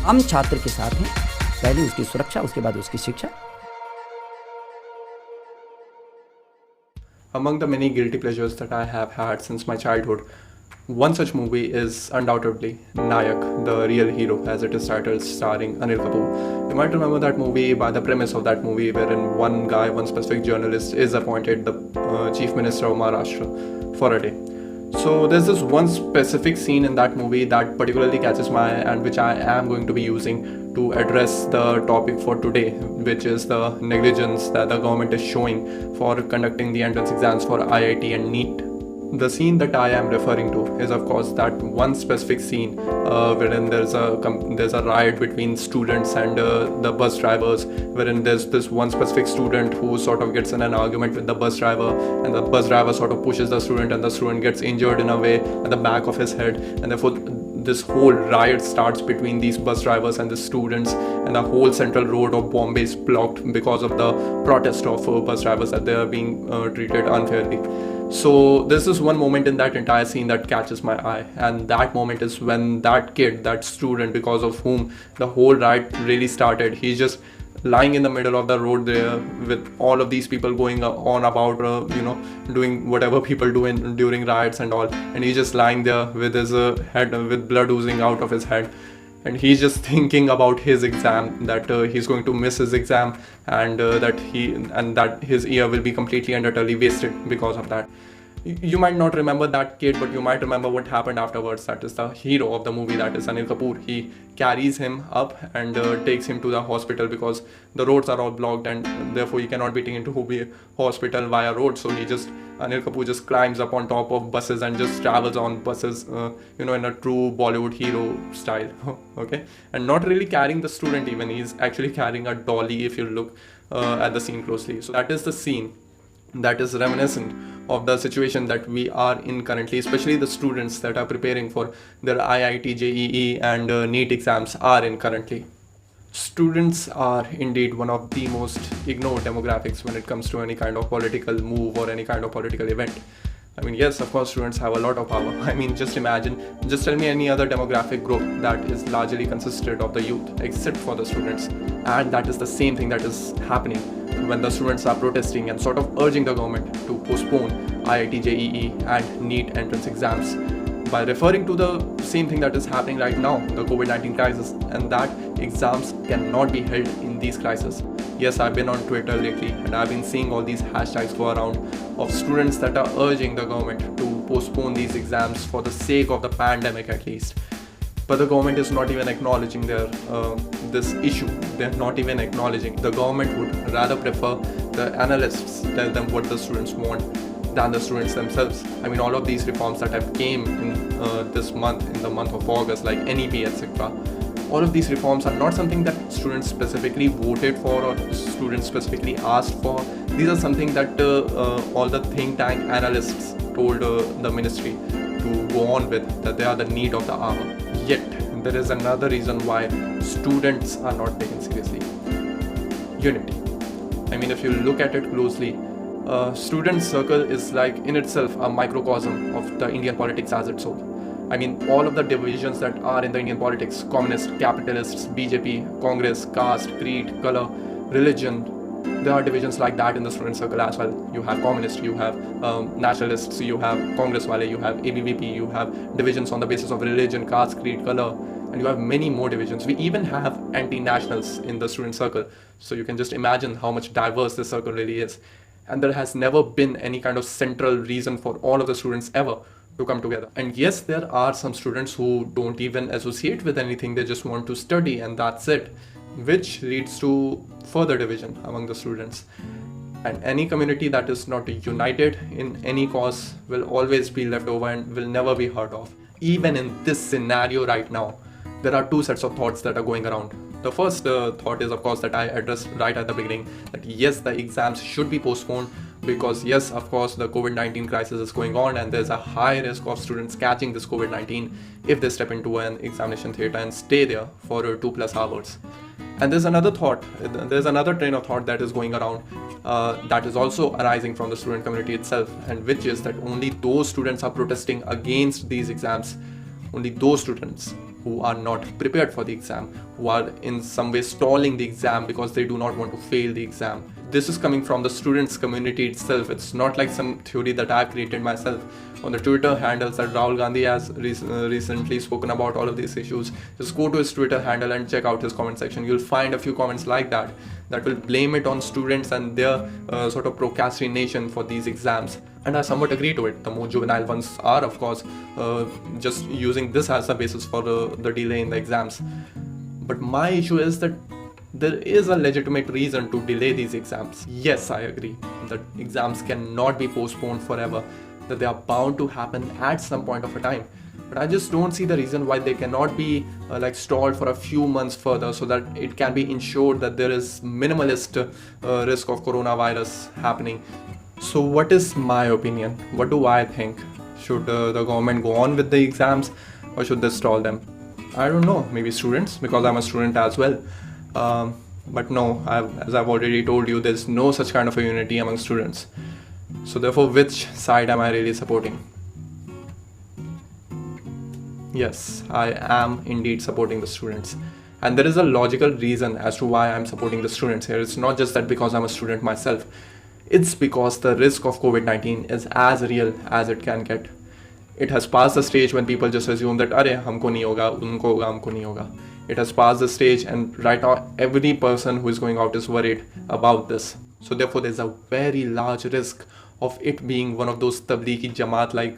हम छात्र के साथ हैं, पहले उसकी सुरक्षा, उसके बाद उसकी शिक्षा। Among the many guilty pleasures that I have had since my childhood, one such movie is undoubtedly Nayak, the real hero, as it is titled, starring Anil Kapoor. You might remember that movie by the premise of that movie, wherein one guy, one specific journalist, is appointed the Chief Minister of Maharashtra for a day. So there's this one specific scene in that movie that particularly catches my eye, and which I am going to be using to address the topic for today, which is the negligence that the government is showing for conducting the entrance exams for IIT and NEET. The scene that I am referring to is, of course, that one specific scene wherein there's a riot between students and the bus drivers, wherein there's this one specific student who sort of gets in an argument with the bus driver, and the bus driver sort of pushes the student, and the student gets injured in a way at the back of his head, and therefore this whole riot starts between these bus drivers and the students, and the whole central road of Bombay is blocked because of the protest of bus drivers that they are being treated unfairly. So this is one moment in that entire scene that catches my eye, and that moment is when that kid, that student, because of whom the whole riot really started, he's just lying in the middle of the road there with all of these people going on about doing whatever people do during riots and all, and he's just lying there with his head with blood oozing out of his head, and he's just thinking about his exam, that he's going to miss his exam, and that his year will be completely and utterly wasted because of that. You might not remember that kid, but you might remember what happened afterwards. That is the hero of the movie, that is Anil Kapoor. He carries him up and takes him to the hospital because the roads are all blocked, and therefore he cannot be taken to the hospital via road. So Anil Kapoor just climbs up on top of buses and just travels on buses, in a true Bollywood hero style. Okay, and not really carrying the student even. He's actually carrying a dolly if you look at the scene closely. So that is the scene that is reminiscent of the situation that we are in currently, especially the students that are preparing for their IIT, JEE and NEET exams are in currently. Students are indeed one of the most ignored demographics when it comes to any kind of political move or any kind of political event. I mean, yes, of course, students have a lot of power. I mean, just tell me any other demographic group that is largely consisted of the youth, except for the students. And that is the same thing that is happening when the students are protesting and sort of urging the government to postpone IIT, JEE and NEET entrance exams by referring to the same thing that is happening right now, the COVID-19 crisis, and that exams cannot be held in these crises. Yes, I've been on Twitter lately and I've been seeing all these hashtags go around of students that are urging the government to postpone these exams for the sake of the pandemic at least. But the government is not even acknowledging this issue. They're not even acknowledging. The government would rather prefer the analysts tell them what the students want than the students themselves. I mean, all of these reforms that have came in this month, in the month of August, like NEP, etc. All of these reforms are not something that students specifically voted for or students specifically asked for. These are something that all the think tank analysts told the ministry to go on with, that they are the need of the hour. Yet, there is another reason why students are not taken seriously. Unity. I mean, if you look at it closely, student circle is like in itself a microcosm of the Indian politics as its whole. I mean, all of the divisions that are in the Indian politics, communist, capitalists, BJP, Congress, caste, creed, color, religion, there are divisions like that in the student circle as well. You have communists, you have nationalists, you have Congress wale, you have ABVP, you have divisions on the basis of religion, caste, creed, color, and you have many more divisions. We even have anti-nationals in the student circle. So you can just imagine how much diverse this circle really is. And there has never been any kind of central reason for all of the students ever to come together. And yes, there are some students who don't even associate with anything, they just want to study and that's it, which leads to further division among the students. And any community that is not united in any cause will always be left over and will never be heard of. Even in this scenario right now, there are two sets of thoughts that are going around. The first thought is, of course, that I addressed right at the beginning, that yes, the exams should be postponed because yes, of course, the COVID-19 crisis is going on and there's a high risk of students catching this COVID-19 if they step into an examination theatre and stay there for 2+ hours. And there's another train of thought that is going around that is also arising from the student community itself, and which is that only those students are protesting against these exams, only those students who are not prepared for the exam, who are in some way stalling the exam because they do not want to fail the exam. This is coming from the students community itself. It's not like some theory that I've created myself. On the Twitter handles that Rahul Gandhi has recently spoken about all of these issues, just go to his Twitter handle and check out his comment section. You'll find a few comments like that will blame it on students and their sort of procrastination for these exams. And I somewhat agree to it. The more juvenile ones are, of course, just using this as a basis for the delay in the exams. But my issue is that there is a legitimate reason to delay these exams. Yes, I agree that exams cannot be postponed forever, that they are bound to happen at some point of a time. But I just don't see the reason why they cannot be stalled for a few months further, so that it can be ensured that there is minimalist risk of coronavirus happening. So what is my opinion? What do I think? Should the government go on with the exams, or should they stall them? I don't know, maybe students, because I'm a student as well. But no, as I've already told you, there's no such kind of a unity among students. So therefore, which side am I really supporting? Yes, I am indeed supporting the students. And there is a logical reason as to why I'm supporting the students here. It's not just that because I'm a student myself. It's because the risk of COVID-19 is as real as it can get. It has passed the stage when people just assume that, "Arey, humko nahi hoga, unko hoga, humko nahi hoga." It has passed the stage, and right now every person who is going out is worried about this. So therefore there's a very large risk of it being one of those Tablighi Jamaat like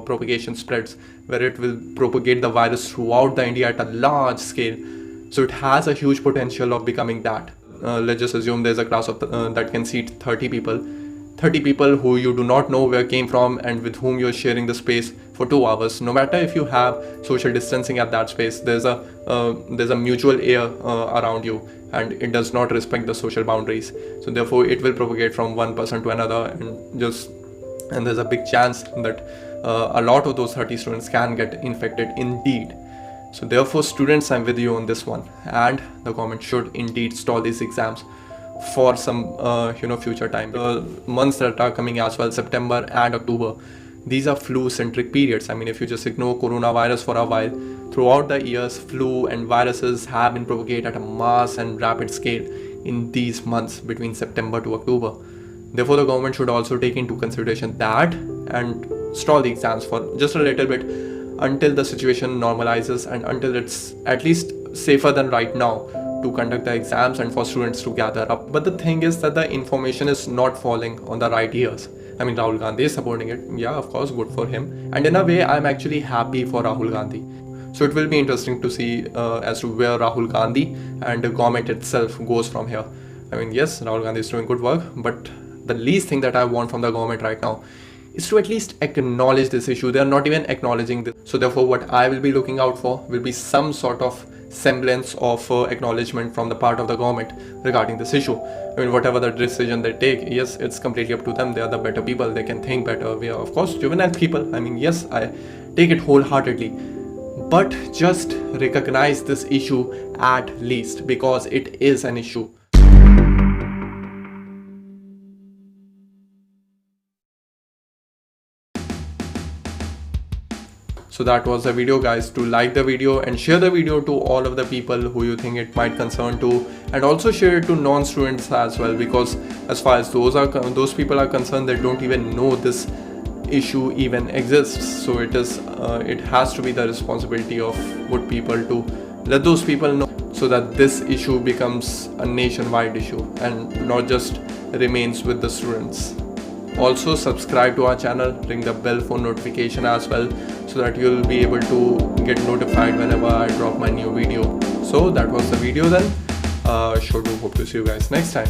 propagation spreads, where it will propagate the virus throughout the India at a large scale. So it has a huge potential of becoming that. Let's just assume there's a class of that can seat 30 people. 30 people who you do not know where came from and with whom you're sharing the space for 2 hours. No matter if you have social distancing at that space, there's a mutual air around you, and it does not respect the social boundaries. So therefore it will propagate from one person to another, and there's a big chance that a lot of those 30 students can get infected indeed. So therefore, students, I'm with you on this one, and the government should indeed stall these exams for some future time. The months that are coming as well, September and October, these are flu-centric periods. I mean, if you just ignore coronavirus for a while, throughout the years, flu and viruses have been propagated at a mass and rapid scale in these months between September to October. Therefore, the government should also take into consideration that and stall the exams for just a little bit until the situation normalizes and until it's at least safer than right now to conduct the exams and for students to gather up. But the thing is that the information is not falling on the right ears. I mean, Rahul Gandhi is supporting it. Yeah, of course, good for him. And in a way, I'm actually happy for Rahul Gandhi. So it will be interesting to see as to where Rahul Gandhi and the government itself goes from here. I mean, yes, Rahul Gandhi is doing good work, but the least thing that I want from the government right now is to at least acknowledge this issue. They are not even acknowledging this. So therefore, what I will be looking out for will be some sort of semblance of acknowledgement from the part of the government regarding this issue. I mean, whatever the decision they take, yes, it's completely up to them. They are the better people. They can think better. We are, of course, juvenile people. I mean, yes, I take it wholeheartedly. But just recognize this issue at least, because it is an issue. So that was the video, guys. Do like the video and share the video to all of the people who you think it might concern to, and also share it to non-students as well, because as far as those people are concerned, they don't even know this issue even exists. So it has to be the responsibility of good people to let those people know, so that this issue becomes a nationwide issue and not just remains with the students. Also subscribe to our channel, ring the bell for notification as well, so that you'll be able to get notified whenever I drop my new video. So that was the video then. Sure do hope to see you guys next time.